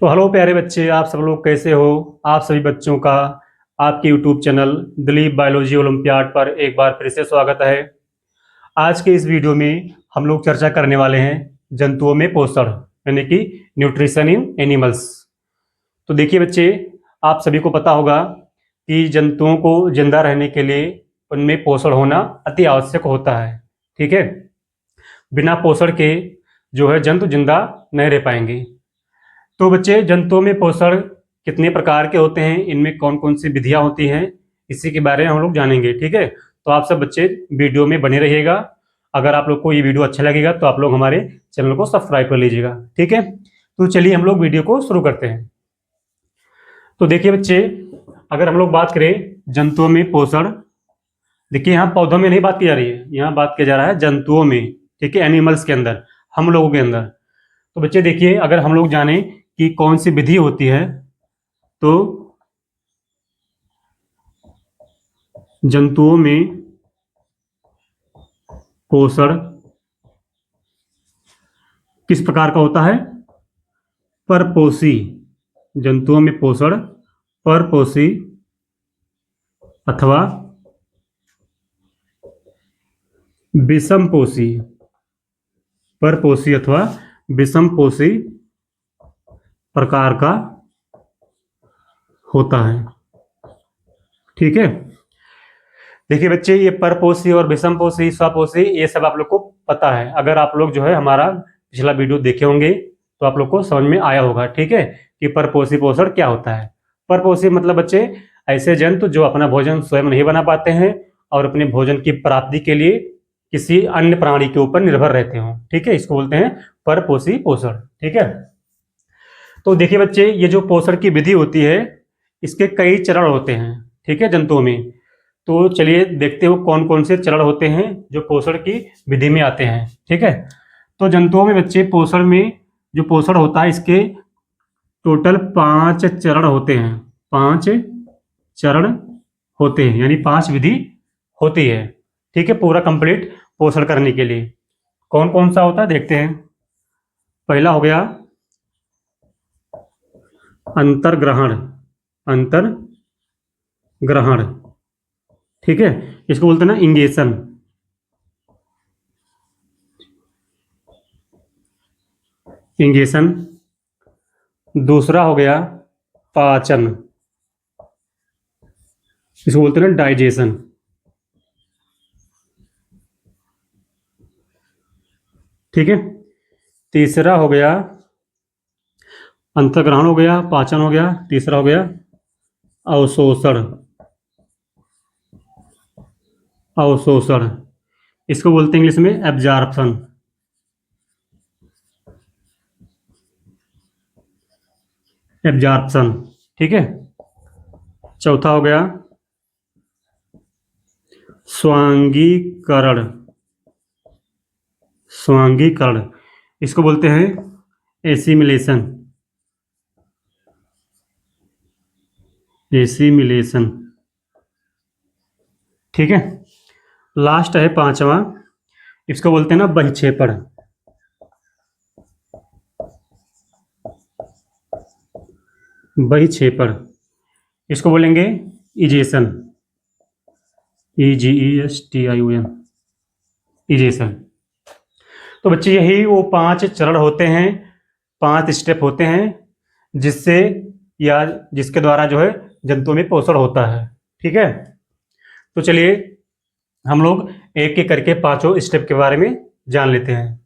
तो हेलो प्यारे बच्चे, आप सब लोग कैसे हो। आप सभी बच्चों का आपके YouTube channel Dilip biology olympiad पर एक बार फिर से स्वागत है। आज के इस वीडियो में हम लोग चर्चा करने वाले हैं जंतुओं में पोषण यानी कि न्यूट्रिशन इन एनिमल्स। तो देखिए बच्चे, आप सभी को पता होगा कि जंतुओं को जिंदा रहने के लिए उनमें पोषण होना अति आवश्यक होता है। ठीक है, बिना पोषण के जो है जंतु जिंदा नहीं रह पाएंगे। तो बच्चे, जंतुओं में पोषण कितने प्रकार के होते हैं, इनमें कौन कौन सी विधियां होती हैं, इसी के बारे में हम लोग जानेंगे। ठीक है, तो आप सब बच्चे वीडियो में बने रहिएगा। अगर आप लोग को ये वीडियो अच्छा लगेगा तो आप लोग हमारे चैनल को सब्सक्राइब कर लीजिएगा। ठीक है, तो चलिए हम लोग वीडियो को शुरू करते हैं। तो देखिए बच्चे, अगर हम लोग बात करें जंतुओं में पोषण, देखिए यहाँ पौधों में नहीं बात की जा रही है, यहाँ बात किया जा रहा है जंतुओं में। ठीक है, एनिमल्स के अंदर, हम लोगों के अंदर। तो बच्चे देखिए, अगर हम लोग जाने कि कौन सी विधि होती है, तो जंतुओं में पोषण किस प्रकार का होता है, परपोषी। जंतुओं में पोषण परपोषी अथवा विषमपोषी, परपोषी अथवा विषमपोषी प्रकार का होता है। ठीक है, देखिए बच्चे, ये परपोषी और विषमपोषी, स्वपोषी, ये सब आप लोग को पता है। अगर आप लोग जो है हमारा पिछला वीडियो देखे होंगे तो आप लोग को समझ में आया होगा। ठीक है, कि परपोषी पोषण क्या होता है। परपोषी मतलब बच्चे ऐसे जंतु जो अपना भोजन स्वयं नहीं बना पाते हैं और अपने भोजन की प्राप्ति के लिए किसी अन्य प्राणी के ऊपर निर्भर रहते हो। ठीक है, इसको बोलते हैं परपोषी पोषण। ठीक है, तो देखिए बच्चे, ये जो पोषण की विधि होती है, इसके कई चरण होते हैं। ठीक है, जंतुओं में। तो चलिए देखते हो कौन कौन से चरण होते हैं जो पोषण की विधि में आते हैं। ठीक है, तो जंतुओं में बच्चे पोषण में जो पोषण होता है, इसके टोटल 5 चरण होते हैं। 5 चरण होते हैं, यानी 5 विधि होती है। ठीक है, पूरा कंप्लीट पोषण करने के लिए कौन कौन सा होता है देखते हैं। पहला हो गया अंतर्ग्रहण। अंतर्ग्रहण, ठीक है, इसको बोलते हैं ना इंगेशन। इंगेशन। दूसरा हो गया पाचन, इसको बोलते हैं ना डाइजेशन। ठीक है, तीसरा हो गया अंतर्ग्रहण, हो गया पाचन, हो गया। तीसरा हो गया अवशोषण। अवशोषण, इसको बोलते हैं इंग्लिश में एब्जॉर्प्शन। एब्जॉर्प्शन, ठीक है। चौथा हो गया स्वांगीकरण। स्वांगीकरण, इसको बोलते हैं एसिमिलेशन। एसिमिलेशन, ठीक है। लास्ट है पांचवा, इसको बोलते हैं ना बहिक्षेपण। बहिक्षेपण, इसको बोलेंगे इजेशन। EGESTION, egestion. तो बच्चे यही वो 5 चरण होते हैं, 5 स्टेप होते हैं जिससे या जिसके द्वारा जो है जंतुओं में पोषण होता है। ठीक है, तो चलिए हम लोग एक एक करके 5 स्टेप के बारे में जान लेते हैं।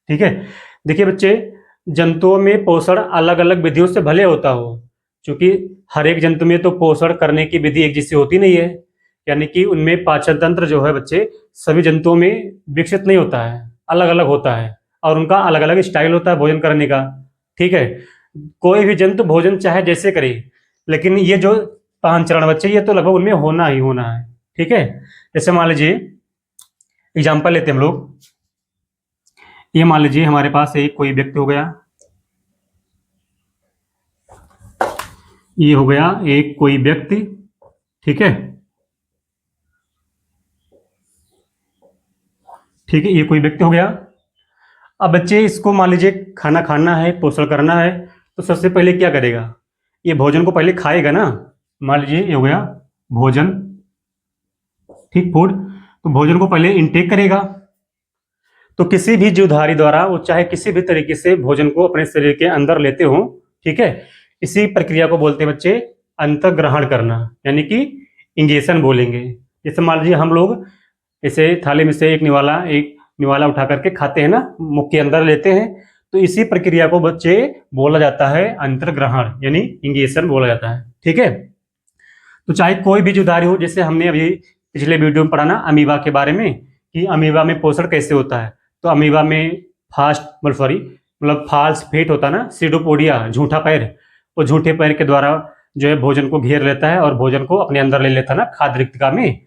ठीक है, देखिए बच्चे, जंतुओं में पोषण अलग अलग विधियों से भले होता हो, क्योंकि हर एक जंतु में तो पोषण करने की विधि एक जैसी होती नहीं है। यानी कि उनमें पाचन तंत्र जो है बच्चे सभी जंतुओं में विकसित नहीं होता है, अलग अलग होता है और उनका अलग अलग स्टाइल होता है भोजन करने का। ठीक है, कोई भी जंतु भोजन चाहे जैसे करे, लेकिन ये जो 5 चरण बच्चे, ये तो लगभग उनमें होना ही होना है। ठीक है, जैसे मान लीजिए एग्जाम्पल लेते हैं हम लोग। ये मान लीजिए हमारे पास एक कोई व्यक्ति हो गया, ये हो गया एक कोई व्यक्ति। ठीक है, ठीक है, ये कोई व्यक्ति हो गया। अब बच्चे इसको मान लीजिए खाना खाना है, पोषण करना है, तो सबसे पहले क्या करेगा, ये भोजन को पहले खाएगा ना। मान लीजिए ये हो गया भोजन, ठीक, फूड। तो भोजन को पहले इनटेक करेगा। तो किसी भी जीवधारी द्वारा वो चाहे किसी भी तरीके से भोजन को अपने शरीर के अंदर लेते हो, ठीक है, इसी प्रक्रिया को बोलते हैं बच्चे अंतर्ग्रहण करना, यानी कि इंगेशन बोलेंगे। जैसे मान लीजिए हम लोग इसे थाली में से एक निवाला उठा करके खाते हैं ना, मुख के अंदर लेते हैं, तो इसी प्रक्रिया को बच्चे बोला जाता है अंतर्ग्रहण, यानी इंगेशन बोला जाता है, ठीक है। तो चाहे कोई भी जीवधारी हो, जैसे हमने अभी पिछले वीडियो में पढ़ा ना अमीबा के बारे में, कि अमीबा में पोषण कैसे होता है। तो अमीबा में फाल्स फेट होता है ना, सीडोपोडिया, झूठा पैर, वो झूठे पैर के द्वारा जो है भोजन को घेर लेता है और भोजन को अपने अंदर ले लेता है ना खाद्य रिक्तिका में।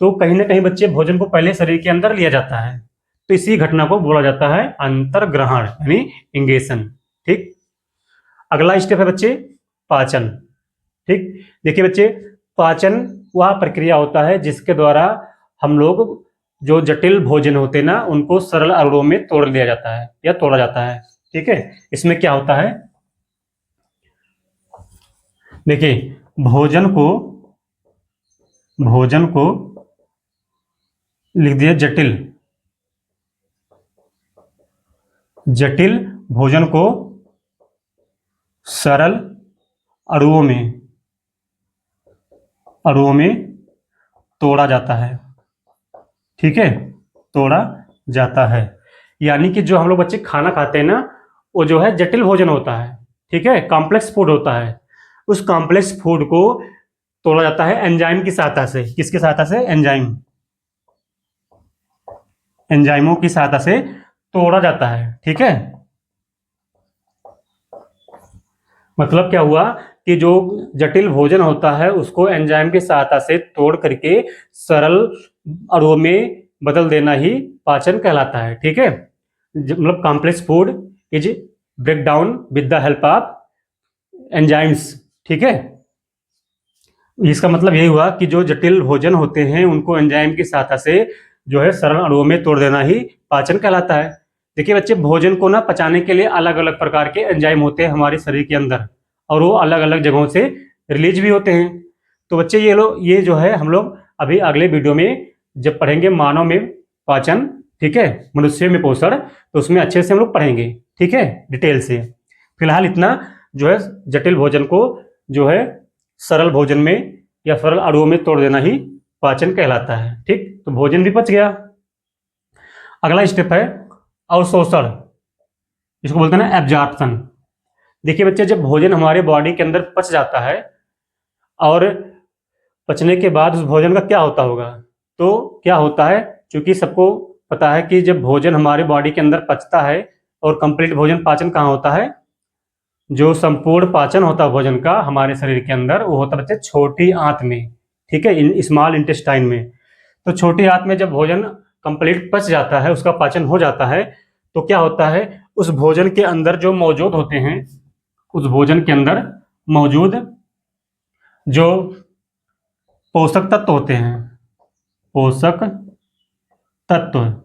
तो कहीं ना कहीं बच्चे भोजन को पहले शरीर के अंदर लिया जाता है, तो इसी घटना को बोला जाता है अंतर्ग्रहण, यानी इंगेशन, ठीक। अगला स्टेप है बच्चे पाचन, ठीक। देखिए बच्चे, पाचन वह प्रक्रिया होता है जिसके द्वारा हम लोग जो जटिल भोजन होते हैं ना उनको सरल अणुओं में तोड़ लिया जाता है या तोड़ा जाता है, ठीक है। इसमें क्या होता है, देखिए भोजन को लिख दिया जटिल भोजन को सरल अणुओं में तोड़ा जाता है, ठीक है, तोड़ा जाता है। यानी कि जो हम लोग बच्चे खाना खाते हैं ना, वो जो है जटिल भोजन होता है, ठीक है, कॉम्प्लेक्स फूड होता है। उस कॉम्प्लेक्स फूड को तोड़ा जाता है एंजाइम की सहायता से। किसकी सहायता से? एंजाइमों की सहायता से तोड़ा जाता है, ठीक है। मतलब क्या हुआ कि जो जटिल भोजन होता है उसको एंजाइम की सहायता से तोड़ करके सरल अणुओं में बदल देना ही पाचन कहलाता है, ठीक है। मतलब complex food is break down with the help of enzymes, ठीक है। इसका मतलब यही हुआ कि जो जटिल भोजन होते हैं उनको एंजाइम की सहायता से जो है सरल अणुओं में तोड़ देना ही पाचन कहलाता है। देखिए बच्चे, भोजन को ना पचाने के लिए अलग अलग प्रकार के एंजाइम होते हैं हमारे शरीर के अंदर, और वो अलग अलग जगहों से रिलीज भी होते हैं। तो बच्चे ये जो है हम लोग अभी अगले वीडियो में जब पढ़ेंगे मानव में पाचन, ठीक है, मनुष्य में पोषण, तो उसमें अच्छे से हम लोग पढ़ेंगे, ठीक है, डिटेल से। फिलहाल इतना जो है जटिल भोजन को जो है सरल भोजन में या सरल अणुओं में तोड़ देना ही पाचन कहलाता है, ठीक। तो भोजन भी पच गया। अगला स्टेप है अवशोषण, इसको बोलते हैं ना एब्जॉर्प्शन। देखिए बच्चे, जब भोजन हमारे बॉडी के अंदर पच जाता है और पचने के बाद उस भोजन का क्या होता होगा, तो क्या होता है, क्योंकि सबको पता है कि जब भोजन हमारे बॉडी के अंदर पचता है, और कंप्लीट भोजन पाचन कहाँ होता है, जो संपूर्ण पाचन होता है भोजन का हमारे शरीर के अंदर, वो होता है बच्चे छोटी आंत में, ठीक है, स्मॉल इंटेस्टाइन में। तो छोटी आंत में जब भोजन कंप्लीट पच जाता है, उसका पाचन हो जाता है, तो क्या होता है, उस भोजन के अंदर जो मौजूद होते हैं, उस भोजन के अंदर मौजूद जो पोषक तत्व होते हैं, पोषक तत्व,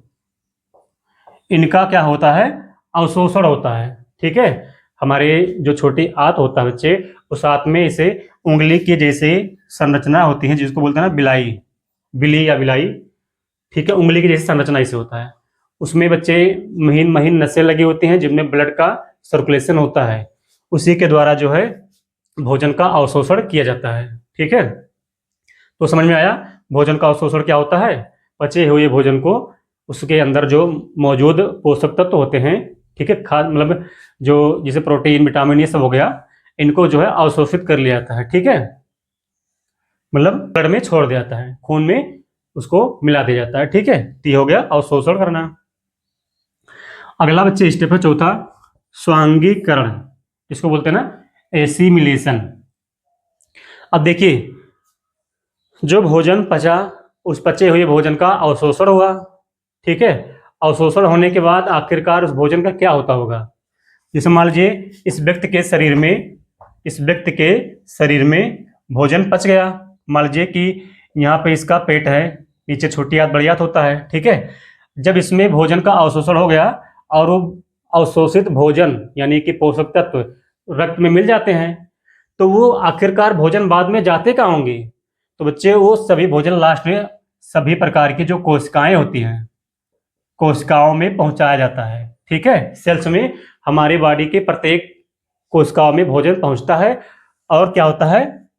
इनका क्या होता है, अवशोषण होता है, ठीक है। हमारे जो छोटी आंत होता है बच्चे, उस आंत में इसे उंगली के जैसे संरचना होती है, जिसको बोलते हैं ना बिली या बिलाई, ठीक है, उंगली की जैसी संरचना इसे होता है। उसमें बच्चे महीन महीन नसें लगी होती हैं जिनमें ब्लड का सर्कुलेशन होता है, उसी के द्वारा जो है भोजन का अवशोषण किया जाता है, ठीक है। तो समझ में आया भोजन का अवशोषण क्या होता है। पचे हुए भोजन को उसके अंदर जो मौजूद पोषक तत्व होते हैं, ठीक है, खाद मतलब जो जैसे प्रोटीन, विटामिन, ये सब हो गया, इनको जो है अवशोषित कर लिया जाता है, ठीक है, मतलब ब्लड में छोड़ दिया जाता है, खून में उसको मिला दिया जाता है, ठीक है। तो ये हो गया अवशोषण करना। अगला बच्चे स्टेप है चौथा, स्वांगीकरण, इसको बोलते हैं ना एसिमिलेशन। अब देखिए, जो भोजन पचा, उस पचे हुए भोजन का अवशोषण हुआ, ठीक है। अवशोषण होने के बाद आखिरकार उस भोजन का क्या होता होगा। जैसे मान लीजिए इस व्यक्ति के शरीर में भोजन पच गया। मान लीजिए कि यहाँ पे इसका पेट है, नीचे छोटी आंत बड़ी आंत होता है, ठीक है। जब इसमें भोजन का अवशोषण हो गया और वो अवशोषित भोजन यानी कि पोषक तत्व रक्त में मिल जाते हैं, तो वो आखिरकार भोजन बाद में जाते कहाँ होंगे? तो बच्चे वो सभी भोजन लास्ट में सभी प्रकार की जो कोशिकाएं होती हैं, कोशिकाओं में पहुंचाया जाता है। ठीक है, सेल्स में हमारी बॉडी के प्रत्येक कोशिकाओं में भोजन पहुंचता है और क्या होता है,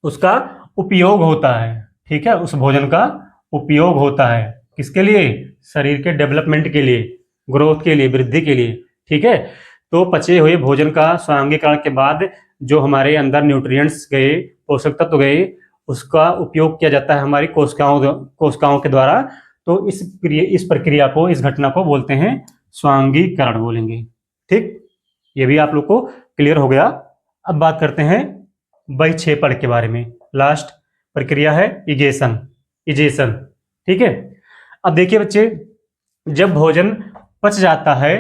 उसका उपयोग होता है। ठीक है, उस भोजन का उपयोग होता है किसके लिए? शरीर के डेवलपमेंट के लिए, ग्रोथ के लिए, वृद्धि के लिए। ठीक है, तो पचे हुए भोजन का स्वांगीकरण के बाद जो हमारे अंदर न्यूट्रिएंट्स गए, पोषक तत्व गए, उसका उपयोग किया जाता है हमारी कोशिकाओं के द्वारा। तो इस प्रक्रिया को, इस घटना को बोलते हैं स्वांगीकरण बोलेंगे। ठीक, ये भी आप लोग को क्लियर हो गया। अब बात करते हैं बहिक्षेपण के बारे में। लास्ट प्रक्रिया है इजेशन। ठीक है, अब देखिए बच्चे, जब भोजन पच जाता है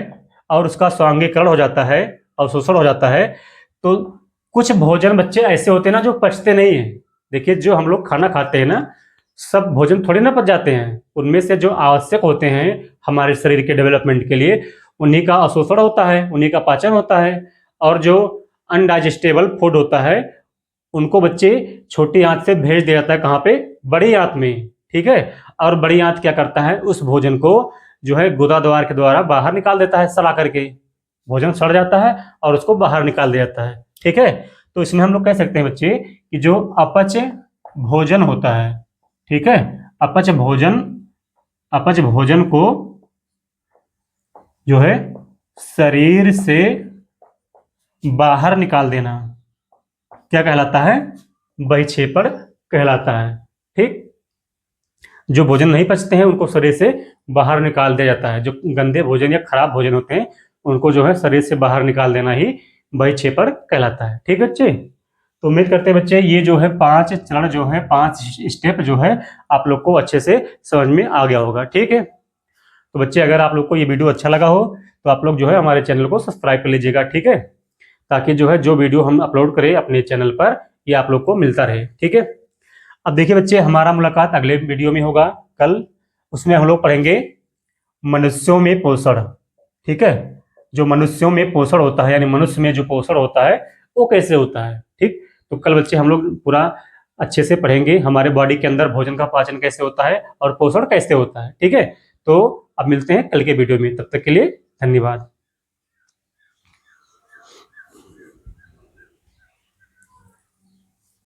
और उसका स्वांगीकरण हो जाता है, अवशोषण हो जाता है, तो कुछ भोजन बच्चे ऐसे होते हैं ना जो पचते नहीं है। देखिए, जो हम लोग खाना खाते हैं ना, सब भोजन थोड़े ना पच जाते हैं। उनमें से जो आवश्यक होते हैं हमारे शरीर के डेवलपमेंट के लिए, उन्हीं का अवशोषण होता है, उन्हीं का पाचन होता है। और जो अनडाइजेस्टेबल फूड होता है, उनको बच्चे छोटी आंत से भेज दिया जाता है, कहाँ पे? बड़ी आंत में। ठीक है, और बड़ी आंत क्या करता है, उस भोजन को जो है गुदा द्वार के द्वारा बाहर निकाल देता है, सड़ा करके। भोजन सड़ जाता है और उसको बाहर निकाल दिया जाता है। ठीक है, तो इसमें हम लोग कह सकते हैं बच्चे कि जो अपच भोजन होता है, ठीक है, अपच भोजन को जो है शरीर से बाहर निकाल देना क्या कहलाता है? बहिक्षेपण कहलाता है। ठीक, जो भोजन नहीं पचते हैं उनको शरीर से बाहर निकाल दिया जाता है। जो गंदे भोजन या खराब भोजन होते हैं उनको जो है शरीर से बाहर निकाल देना ही बहिक्षेपण कहलाता है। ठीक बच्चे, तो उम्मीद करते हैं बच्चे ये जो है 5 चरण जो है, 5 स्टेप जो है, आप लोग को अच्छे से समझ में आ गया होगा। ठीक है, तो बच्चे अगर आप लोग को ये वीडियो अच्छा लगा हो तो आप लोग जो है हमारे चैनल को सब्सक्राइब कर लीजिएगा। ठीक है, ताकि जो है जो वीडियो हम अपलोड करें अपने चैनल पर, ये आप लोग को मिलता रहे। ठीक है, अब देखिए बच्चे, हमारा मुलाकात अगले वीडियो में होगा कल। उसमें हम लोग पढ़ेंगे मनुष्यों में पोषण। ठीक है, जो मनुष्यों में पोषण होता है, यानी मनुष्य में जो पोषण होता है वो कैसे होता है। ठीक, तो कल बच्चे हम लोग पूरा अच्छे से पढ़ेंगे हमारे बॉडी के अंदर भोजन का पाचन कैसे होता है और पोषण कैसे होता है। ठीक है, तो अब मिलते हैं कल के वीडियो में, तब तक के लिए धन्यवाद।